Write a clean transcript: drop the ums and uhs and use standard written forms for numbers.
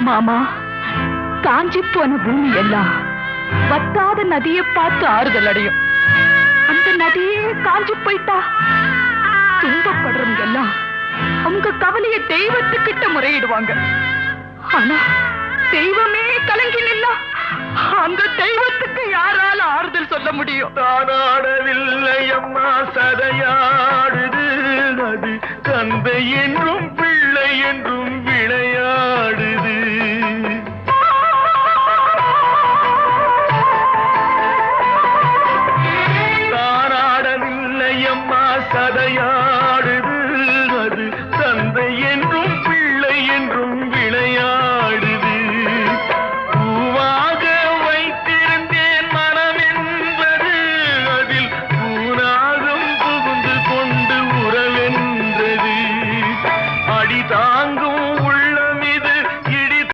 மாமா, காஞ்சி போன பூமி எல்லாம் வத்தாத நதியை பார்த்து ஆறுதல் அடையும். அந்த நதியே காஞ்சி போயிட்டா துன்பப்படுறவங்க எல்லாம் அவங்க கவலைய தெய்வத்துக்கிட்ட முறையிடுவாங்க. ஆனா தெய்வமே கலங்கி நின்னா அந்த தெய்வத்துக்கு யாரால ஆறுதல் சொல்ல முடியும்? தானாடவில்லை அம்மா, சதையாடுது. அது தந்தை என்றும் பிள்ளை என்றும் விளையாடு.